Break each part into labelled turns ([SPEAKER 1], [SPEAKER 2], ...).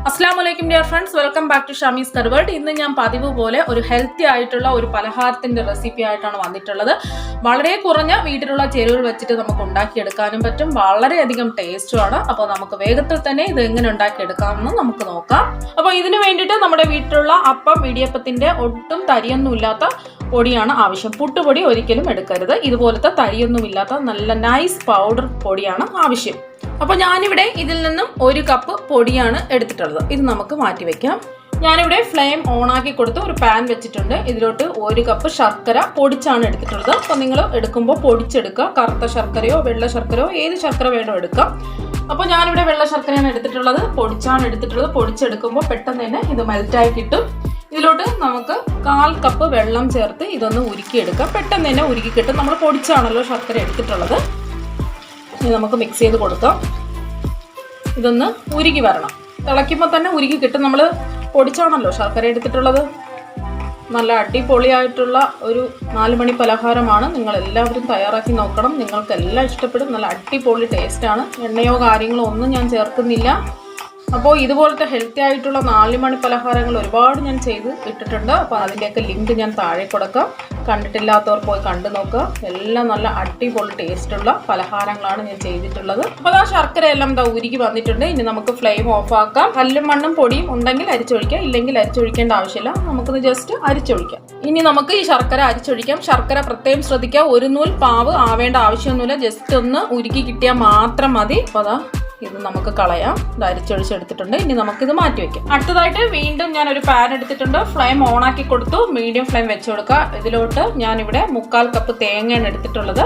[SPEAKER 1] Assalamualaikum dear friends, welcome back to Shamys World. ഇന്ന് ഞാൻ പതിവ് പോലെ ഒരു ഹെൽത്തി ആയിട്ടുള്ള ഒരു പലഹാരത്തിന്റെ റെസിപ്പി ആയിട്ടാണ് വന്നിട്ടുള്ളത്. വളരെ കുറഞ്ഞ വീട്ടിലുള്ള ചേരുവകൾ വെച്ചിട്ട് നമുക്ക് ഉണ്ടാക്കി എടുക്കാനും പറ്റും. വളരെ അധികം ടേസ്റ്റുമാണ്. അപ്പോൾ നമുക്ക് വേഗത്തിൽ തന്നെ ഇത് എങ്ങനെ ഉണ്ടാക്കി എടുക്കാമെന്ന് നമുക്ക് നോക്കാം. അപ്പോൾ ഇതിനു വേണ്ടിയിട്ട് നമ്മുടെ വീട്ടിലുള്ള അപ്പം ഇടിയപ്പത്തിന്റെ ഒട്ടും തരിയൊന്നുമില്ലാത്ത പൊടിയാണ് ആവശ്യം. പുട്ടുപൊടി ഒരിക്കലും എടുക്കരുത്. ഇതുപോലത്തെ തരിയൊന്നുമില്ലാത്ത നല്ല നൈസ് പൗഡർ പൊടിയാണ് ആവശ്യം. അപ്പോൾ ഞാനിവിടെ ഇതിൽ നിന്നും 1 കപ്പ് പൊടിയാണ് എടുത്തിട്ടുള്ളത്. ഇത് നമുക്ക് മാറ്റി വെക്കാം. ഞാനിവിടെ ഫ്ലെയിം ഓണാക്കി കൊടുത്ത് ഒരു പാൻ വെച്ചിട്ടുണ്ട്. ഇതിലോട്ട് 1 കപ്പ് ശർക്കര പൊടിച്ചാണ് എടുത്തിട്ടുള്ളത്. അപ്പോൾ നിങ്ങൾ എടുക്കുമ്പോൾ പൊടിച്ചെടുക്കുക. കറുത്ത ശർക്കരയോ വെള്ള ശർക്കരയോ ഏത് ശർക്കര വേണോ എടുക്കാം. അപ്പോൾ ഞാനിവിടെ വെള്ള ശർക്കരയാണ് എടുത്തിട്ടുള്ളത്, പൊടിച്ചാണ് എടുത്തിട്ടുള്ളത്. പൊടിച്ചെടുക്കുമ്പോൾ പെട്ടെന്ന് തന്നെ ഇത് മെൽറ്റായി കിട്ടും. ഇതിലോട്ട് നമുക്ക് 1/4 കപ്പ് വെള്ളം ചേർത്ത് ഇതൊന്ന് ഉരുക്കിയെടുക്കാം. പെട്ടെന്ന് തന്നെ ഉരുക്കി കിട്ടും. നമ്മൾ പൊടിച്ചാണല്ലോ ശർക്കര എടുത്തിട്ടുള്ളത്. ഇത് നമുക്ക് മിക്സ് ചെയ്ത് കൊടുക്കാം. ഇതൊന്ന് ഉരുകി വരണം. തിളയ്ക്കുമ്പോൾ തന്നെ ഉരുകി കിട്ടും. നമ്മൾ പൊടിച്ചാണല്ലോ ശർക്കര എടുത്തിട്ടുള്ളത്. നല്ല അടിപൊളിയായിട്ടുള്ള ഒരു 4 മണി പലഹാരമാണ്. നിങ്ങൾ എല്ലാവരും തയ്യാറാക്കി നോക്കണം. നിങ്ങൾക്കെല്ലാം ഇഷ്ടപ്പെടും. നല്ല അടിപൊളി ടേസ്റ്റാണ്. എണ്ണയോ കാര്യങ്ങളോ ഒന്നും ഞാൻ ചേർക്കുന്നില്ല. അപ്പോൾ ഇതുപോലത്തെ ഹെൽത്തി ആയിട്ടുള്ള 4 മണി പലഹാരങ്ങൾ ഒരുപാട് ഞാൻ ചെയ്ത് ഇട്ടിട്ടുണ്ട്. അപ്പോൾ അതിൻ്റെയൊക്കെ ലിങ്ക് ഞാൻ താഴെ കൊടുക്കാം. കണ്ടിട്ടില്ലാത്തവർ പോയി കണ്ടു നോക്കുക. എല്ലാം നല്ല അടിപൊളി ടേസ്റ്റുള്ള പലഹാരങ്ങളാണ് ഞാൻ ചെയ്തിട്ടുള്ളത്. അപ്പോൾ ആ ശർക്കര എല്ലാം ഉരുകി വന്നിട്ടുണ്ട്. ഇനി നമുക്ക് ഫ്ലെയിം ഓഫ് ആക്കാം. കല്ലും മണ്ണും പൊടിയും ഉണ്ടെങ്കിൽ അരിച്ചൊഴിക്കാം, ഇല്ലെങ്കിൽ അരിച്ചൊഴിക്കേണ്ട ആവശ്യമില്ല. നമുക്കിത് ജസ്റ്റ് അരിച്ചൊഴിക്കാം. ഇനി നമുക്ക് ഈ ശർക്കര അരിച്ചൊഴിക്കാം. ശർക്കര പ്രത്യേകം ശ്രദ്ധിക്കുക. ഒരു നൂൽ പാവ് ആവേണ്ട ആവശ്യമൊന്നുമില്ല. ജസ്റ്റ് ഒന്ന് ഉരുകി കിട്ടിയാൽ മാത്രം മതി. അപ്പോൾ അതാ ഇത് നമുക്ക് കളയാം. ഇത് അരിച്ചൊഴിച്ചെടുത്തിട്ടുണ്ട്. ഇനി നമുക്കിത് മാറ്റി വെക്കാം. അടുത്തതായിട്ട് വീണ്ടും ഞാൻ ഒരു പാൻ എടുത്തിട്ടുണ്ട്. ഫ്ലെയിം ഓണാക്കി കൊടുത്തു. മീഡിയം ഫ്ലെയിം വെച്ച് കൊടുക്കുക. ഇതിലോട്ട് ഞാനിവിടെ 1/4 കപ്പ് തേങ്ങയാണ് എടുത്തിട്ടുള്ളത്.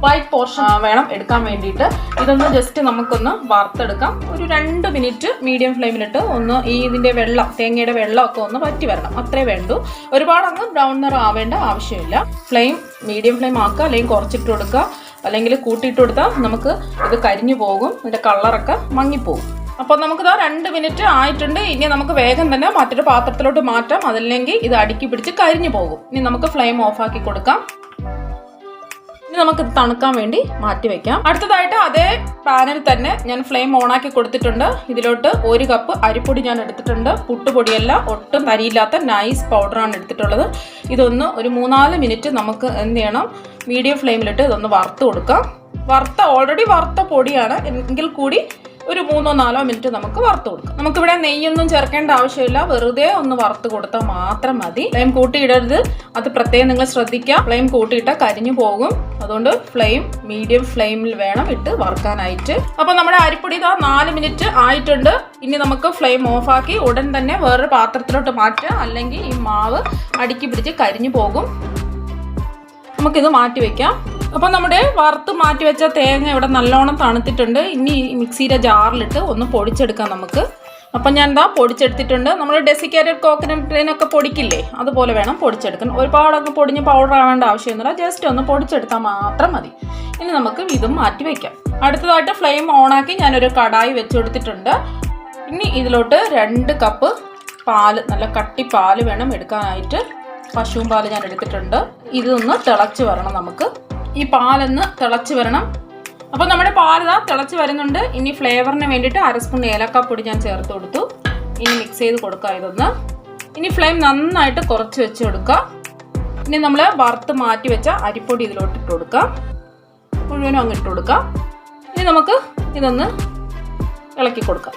[SPEAKER 1] വൈറ്റ് പോർഷൻ വേണം എടുക്കാൻ വേണ്ടിയിട്ട്. ഇതൊന്ന് ജസ്റ്റ് നമുക്കൊന്ന് വറുത്തെടുക്കാം. ഒരു 2 മിനിറ്റ് മീഡിയം ഫ്ലെയിമിലിട്ട് ഒന്ന് ഇതിൻ്റെ വെള്ളം, തേങ്ങയുടെ വെള്ളമൊക്കെ ഒന്ന് വറ്റി വരണം. അത്രേ വേണ്ടൂ. ഒരുപാട് അങ്ങ് ബ്രൗൺ നിറം ആവേണ്ട ആവശ്യമില്ല. ഫ്ലെയിം മീഡിയം ഫ്ലെയിം ആക്കുക, അല്ലെങ്കിൽ കുറച്ചിട്ട് കൊടുക്കുക, അല്ലെങ്കിൽ കൂട്ടിയിട്ട് കൊടുത്താൽ നമുക്ക് ഇത് കരിഞ്ഞു പോകും. ഇതിൻ്റെ കളറൊക്കെ മങ്ങിപ്പോകും. അപ്പോൾ നമുക്കിത് 2 മിനിറ്റ് ആയിട്ടുണ്ട്. ഇനി നമുക്ക് വേഗം തന്നെ മറ്റൊരു പാത്രത്തിലോട്ട് മാറ്റാം. അതല്ലെങ്കിൽ ഇത് അടുക്കി പിടിച്ച് കരിഞ്ഞു പോകും. ഇനി നമുക്ക് ഫ്ലെയിം ഓഫാക്കി കൊടുക്കാം. ഇനി നമുക്കിത് തണുക്കാൻ വേണ്ടി മാറ്റി വെക്കാം. അടുത്തതായിട്ട് അതേ പാനിൽ തന്നെ ഞാൻ ഫ്ലെയിം ഓണാക്കി കൊടുത്തിട്ടുണ്ട്. ഇതിലോട്ട് 1 കപ്പ് അരിപ്പൊടി ഞാൻ എടുത്തിട്ടുണ്ട്. പുട്ടുപൊടിയല്ല, ഒട്ടും തരിയില്ലാത്ത നൈസ് പൗഡറാണ് എടുത്തിട്ടുള്ളത്. ഇതൊന്ന് ഒരു 3-4 മിനിറ്റ് നമുക്ക് എന്ത് ചെയ്യണം, മീഡിയം ഫ്ലെയിമിലിട്ട് ഇതൊന്ന് വറുത്ത് കൊടുക്കാം. ഓൾറെഡി വറുത്ത പൊടിയാണ് എങ്കിൽ കൂടി ഒരു 3-4 മിനിറ്റ് നമുക്ക് വറുത്ത് കൊടുക്കാം. നമുക്കിവിടെ നെയ്യൊന്നും ചേർക്കേണ്ട ആവശ്യമില്ല. വെറുതെ ഒന്ന് വറുത്ത് കൊടുത്താൽ മാത്രം മതി. ഫ്ലെയിം കൂട്ടിയിടരുത്. അത് പ്രത്യേകം നിങ്ങൾ ശ്രദ്ധിക്കുക. ഫ്ലെയിം കൂട്ടിയിട്ടാൽ കരിഞ്ഞു പോകും. അതുകൊണ്ട് ഫ്ലെയിം മീഡിയം ഫ്ലെയിമിൽ വേണം ഇട്ട് വറുക്കാനായിട്ട്. അപ്പോൾ നമ്മുടെ അരിപ്പൊടി 4 മിനിറ്റ് ആയിട്ടുണ്ട്. ഇനി നമുക്ക് ഫ്ലെയിം ഓഫാക്കി ഉടൻ തന്നെ വേറൊരു പാത്രത്തിലോട്ട് മാറ്റുക. അല്ലെങ്കിൽ ഈ മാവ് അടുക്കി പിടിച്ച് കരിഞ്ഞു പോകും. നമുക്കിത് മാറ്റി വെക്കാം. അപ്പോൾ നമ്മുടെ വറുത്ത് മാറ്റി വെച്ച തേങ്ങ ഇവിടെ നല്ലോണം തണുത്തിട്ടുണ്ട്. ഇനി മിക്സിയുടെ ജാറിലിട്ട് ഒന്ന് പൊടിച്ചെടുക്കാം നമുക്ക്. അപ്പം ഞാൻ പൊടിച്ചെടുത്തിട്ടുണ്ട്. നമ്മൾ ഡെസിക്കേറ്റഡ് കോക്കനട്ടിനൊക്കെ പൊടിക്കില്ലേ, അതുപോലെ വേണം പൊടിച്ചെടുക്കാൻ. ഒരുപാടൊക്കെ പൊടിഞ്ഞ് പൗഡർ ആവേണ്ട ആവശ്യമൊന്നുമില്ല. ജസ്റ്റ് ഒന്ന് പൊടിച്ചെടുത്താൽ മാത്രം മതി. ഇനി നമുക്ക് ഇതും മാറ്റി വയ്ക്കാം. അടുത്തതായിട്ട് ഫ്ലെയിം ഓണാക്കി ഞാനൊരു കടായി വെച്ചെടുത്തിട്ടുണ്ട്. ഇനി ഇതിലോട്ട് 2 കപ്പ് പാല്, നല്ല കട്ടി പാല് വേണം എടുക്കാനായിട്ട്. പശുവും പാല് ഞാൻ എടുത്തിട്ടുണ്ട്. ഇതൊന്ന് തിളച്ച് വരണം. നമുക്ക് ഈ പാലൊന്ന് തിളച്ച് വരണം. അപ്പോൾ നമ്മുടെ പാല് തിളച്ച് വരുന്നുണ്ട്. ഇനി ഫ്ലേവറിന് വേണ്ടിയിട്ട് 1 സ്പൂൺ ഏലക്കാപ്പൊടി ഞാൻ ചേർത്ത് കൊടുത്തു. ഇനി മിക്സ് ചെയ്ത് കൊടുക്കുക ഇതൊന്ന്. ഇനി ഫ്ലെയിം നന്നായിട്ട് കുറച്ച് വെച്ച് കൊടുക്കുക. ഇനി നമ്മൾ വറുത്ത് മാറ്റി വെച്ച അരിപ്പൊടി ഇതിലോട്ട് ഇട്ട് കൊടുക്കാം. മുഴുവനും അങ്ങ് ഇട്ട് കൊടുക്കാം. ഇനി നമുക്ക് ഇതൊന്ന് ഇളക്കി കൊടുക്കാം.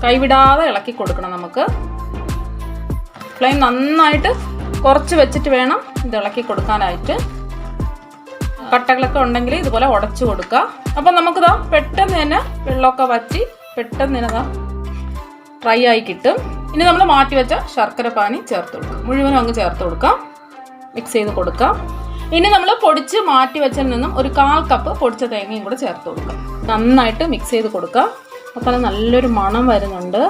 [SPEAKER 1] കൈവിടാതെ ഇളക്കി കൊടുക്കണം. നമുക്ക് ഫ്ലെയിം നന്നായിട്ട് കുറച്ച് വെച്ചിട്ട് വേണം ഇത് ഇളക്കി കൊടുക്കാനായിട്ട്. കട്ടകളൊക്കെ ഉണ്ടെങ്കിൽ ഇതുപോലെ ഉടച്ചു കൊടുക്കുക. അപ്പം നമുക്കിതാ പെട്ടെന്ന് തന്നെ വെള്ളമൊക്കെ വറ്റി പെട്ടെന്ന് തന്നെ ഡ്രൈ ആയി കിട്ടും. ഇനി നമ്മൾ മാറ്റി വെച്ച ശർക്കര പാനി ചേർത്ത് കൊടുക്കാം. മുഴുവനും അങ്ങ് ചേർത്ത് കൊടുക്കാം. മിക്സ് ചെയ്ത് കൊടുക്കാം. ഇനി നമ്മൾ പൊടിച്ച് മാറ്റി വെച്ചതിൽ നിന്നും ഒരു 1/4 കപ്പ് പൊടിച്ച തേങ്ങയും കൂടെ ചേർത്ത് കൊടുക്കാം. നന്നായിട്ട് മിക്സ് ചെയ്ത് കൊടുക്കുക. അപ്പോൾ നല്ലൊരു മണം വരുന്നുണ്ട്.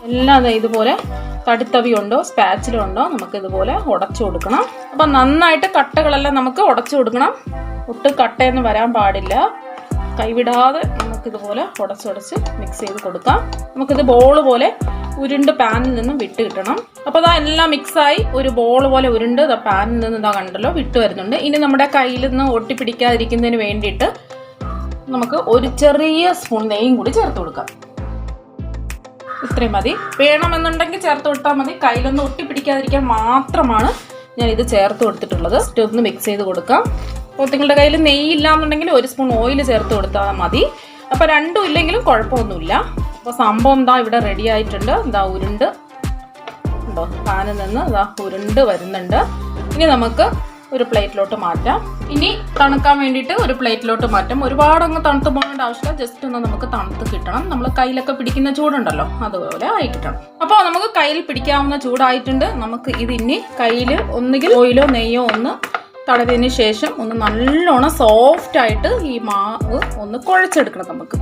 [SPEAKER 1] എല്ലാം ഇതുപോലെ തടിത്തവി ഉണ്ടോ സ്പാച്ചിലും ഉണ്ടോ നമുക്ക് ഇതുപോലെ ഉടച്ചു കൊടുക്കണം. അപ്പം നന്നായിട്ട് കട്ടകളെല്ലാം നമുക്ക് ഉടച്ചു കൊടുക്കണം. ഒട്ടും കട്ടയൊന്നും വരാൻ പാടില്ല. കൈവിടാതെ നമുക്കിതുപോലെ ഉടച്ചുടച്ച് മിക്സ് ചെയ്ത് കൊടുക്കാം. നമുക്കിത് ബോൾ പോലെ ഉരുണ്ട് പാനിൽ നിന്നും വിട്ട് കിട്ടണം. അപ്പോൾ അതാ എല്ലാം മിക്സായി ഒരു ബോൾ പോലെ ഉരുണ്ട് പാനിൽ നിന്ന് ഇതാ കണ്ടല്ലോ വിട്ട് വരുന്നുണ്ട്. ഇനി നമ്മുടെ കയ്യിൽ നിന്ന് ഒട്ടിപ്പിടിക്കാതിരിക്കുന്നതിന് വേണ്ടിയിട്ട് നമുക്ക് ഒരു ചെറിയ സ്പൂൺ നെയ്യും കൂടി ചേർത്ത് കൊടുക്കാം. ഇത്രയും മതി. വേണമെന്നുണ്ടെങ്കിൽ ചേർത്ത് കൊടുത്താൽ മതി. കയ്യിലൊന്നും ഒട്ടിപ്പിടിക്കാതിരിക്കാൻ മാത്രമാണ് ഞാൻ ഇത് ചേർത്ത് കൊടുത്തിട്ടുള്ളത്. ഒന്ന് മിക്സ് ചെയ്ത് കൊടുക്കാം. അപ്പോൾ നിങ്ങളുടെ കയ്യിൽ നെയ്യില്ല എന്നുണ്ടെങ്കിൽ 1 സ്പൂൺ ഓയിൽ ചേർത്ത് കൊടുത്താൽ മതി. അപ്പോൾ രണ്ടും ഇല്ലെങ്കിലും കുഴപ്പമൊന്നുമില്ല. അപ്പോൾ സംഭവം എന്താ ഇവിടെ റെഡി ആയിട്ടുണ്ട്. എന്താ ഉരുണ്ട് ഉണ്ടോ, പാനിൽ നിന്ന് ഇതാ ഉരുണ്ട് വരുന്നുണ്ട്. ഇനി നമുക്ക് ഒരു പ്ലേറ്റിലോട്ട് മാറ്റാം. ഇനി തണുക്കാൻ വേണ്ടിയിട്ട് ഒരു പ്ലേറ്റിലോട്ട് മാറ്റാം. ഒരുപാട് അങ്ങ് തണുത്ത് പോകേണ്ട ആവശ്യമില്ല. ജസ്റ്റ് ഒന്ന് നമുക്ക് തണുത്ത് കിട്ടണം. നമ്മൾ കയ്യിലൊക്കെ പിടിക്കുന്ന ചൂടുണ്ടല്ലോ, അതുപോലെ ആയി കിട്ടണം. അപ്പോൾ നമുക്ക് കയ്യിൽ പിടിക്കാവുന്ന ചൂടായിട്ടുണ്ട്. നമുക്ക് ഇതിനി കയ്യിൽ ഒന്നുകിൽ ഓയിലോ നെയ്യോ ഒന്ന് തടവിയതിന് ശേഷം ഒന്ന് നല്ലോണം സോഫ്റ്റായിട്ട് ഈ മാവ് ഒന്ന് കുഴച്ചെടുക്കണം. നമുക്ക്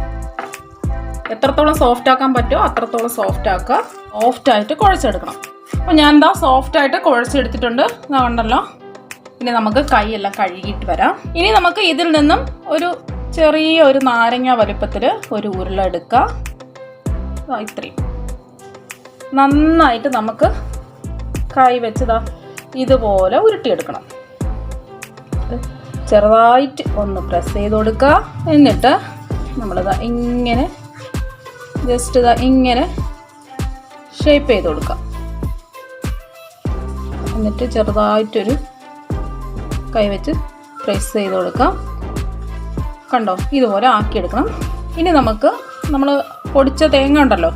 [SPEAKER 1] എത്രത്തോളം സോഫ്റ്റ് ആക്കാൻ പറ്റുമോ അത്രത്തോളം സോഫ്റ്റ് ആക്കുക. സോഫ്റ്റായിട്ട് കുഴച്ചെടുക്കണം. അപ്പോൾ ഞാൻ എന്താ സോഫ്റ്റായിട്ട് കുഴച്ചെടുത്തിട്ടുണ്ട്, കണ്ടല്ലോ. ഇനി നമുക്ക് കൈയെല്ലാം കഴുകിയിട്ട് വരാം. ഇനി നമുക്ക് ഇതിൽ നിന്നും ഒരു ചെറിയ ഒരു നാരങ്ങ വലുപ്പത്തിൽ ഒരു ഉരുള എടുക്കാം. ഇത്രയും നന്നായിട്ട് നമുക്ക് കൈ വെച്ചതാ ഇതുപോലെ ഉരുട്ടിയെടുക്കണം. ചെറുതായിട്ട് ഒന്ന് പ്രസ് ചെയ്ത് കൊടുക്കുക. എന്നിട്ട് നമ്മളിതാ ഇങ്ങനെ ജസ്റ്റ് ഇതാ ഇങ്ങനെ ഷേപ്പ് ചെയ്ത് കൊടുക്കുക. എന്നിട്ട് ചെറുതായിട്ടൊരു കൈ വെച്ച് പ്രസ് ചെയ്ത് കൊടുക്കാം. കണ്ടോ, ഇതുപോലെ ആക്കിയെടുക്കണം. ഇനി നമുക്ക് നമ്മൾ പൊടിച്ച തേങ്ങ ഉണ്ടല്ലോ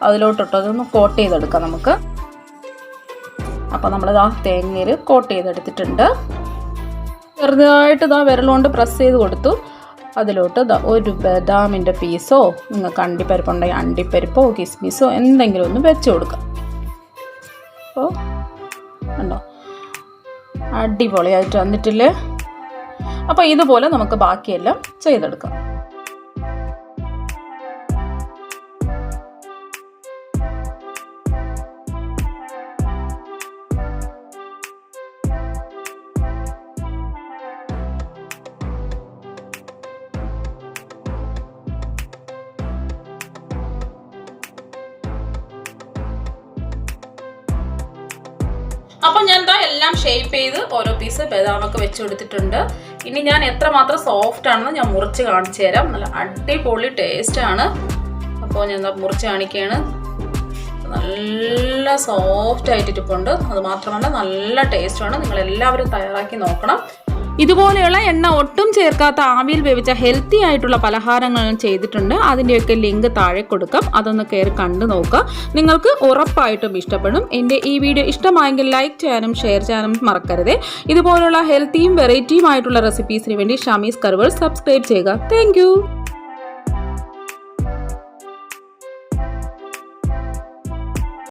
[SPEAKER 1] അതിലോട്ടിട്ടതൊന്ന് കോട്ട് ചെയ്തെടുക്കാം നമുക്ക്. അപ്പോൾ നമ്മളിതാ തേങ്ങയിൽ കോട്ട് ചെയ്തെടുത്തിട്ടുണ്ട്. ചെറുതായിട്ട് ഇതാ വിരലുകൊണ്ട് പ്രസ് ചെയ്ത് കൊടുത്തു. അതിലോട്ട് ഒരു ബദാമിൻ്റെ പീസോ നിങ്ങൾക്ക് അണ്ടിപ്പരിപ്പുണ്ടെങ്കിൽ അണ്ടിപ്പരിപ്പോ കിസ്മിസോ എന്തെങ്കിലും ഒന്ന് വെച്ച് കൊടുക്കാം. അപ്പോൾ കണ്ടോ, അടിപൊളിയായിട്ട് വന്നിട്ടില്ലേ? അപ്പോൾ ഇതുപോലെ നമുക്ക് ബാക്കിയെല്ലാം ചെയ്തെടുക്കാം. അപ്പോൾ ഞാൻ എന്താ എല്ലാം ഷേപ്പ് ചെയ്ത് ഓരോ പീസ് ബദാമൊക്കെ വെച്ച് കൊടുത്തിട്ടുണ്ട്. ഇനി ഞാൻ എത്രമാത്രം സോഫ്റ്റ് ആണെന്ന് ഞാൻ മുറിച്ച് കാണിച്ചു തരാം. നല്ല അടിപൊളി ടേസ്റ്റാണ്. അപ്പോൾ ഞാൻ എന്താ മുറിച്ച് കാണിക്കുകയാണ്. നല്ല സോഫ്റ്റ് ആയിട്ടിരിപ്പുണ്ട്. അത് മാത്രമല്ല നല്ല ടേസ്റ്റാണ്. നിങ്ങളെല്ലാവരും തയ്യാറാക്കി നോക്കണം. ഇതുപോലെയുള്ള എണ്ണ ഒട്ടും ചേർക്കാത്ത ആവിയിൽ വേവിച്ച ഹെൽത്തി ആയിട്ടുള്ള പലഹാരങ്ങൾ ചെയ്തിട്ടുണ്ട്. അതിൻ്റെയൊക്കെ ലിങ്ക് താഴെ കൊടുക്കാം. അതൊന്ന് കയറി കണ്ടു നോക്കുക. നിങ്ങൾക്ക് ഉറപ്പായിട്ടും ഇഷ്ടപ്പെടും. എൻ്റെ ഈ വീഡിയോ ഇഷ്ടമായെങ്കിൽ ലൈക്ക് ചെയ്യാനും ഷെയർ ചെയ്യാനും മറക്കരുത്. ഇതുപോലുള്ള ഹെൽത്തിയും വെറൈറ്റിയും ആയിട്ടുള്ള റെസിപ്പീസിന് വേണ്ടി ഷമീസ് കർവേഴ്സ് സബ്സ്ക്രൈബ് ചെയ്യുക. താങ്ക്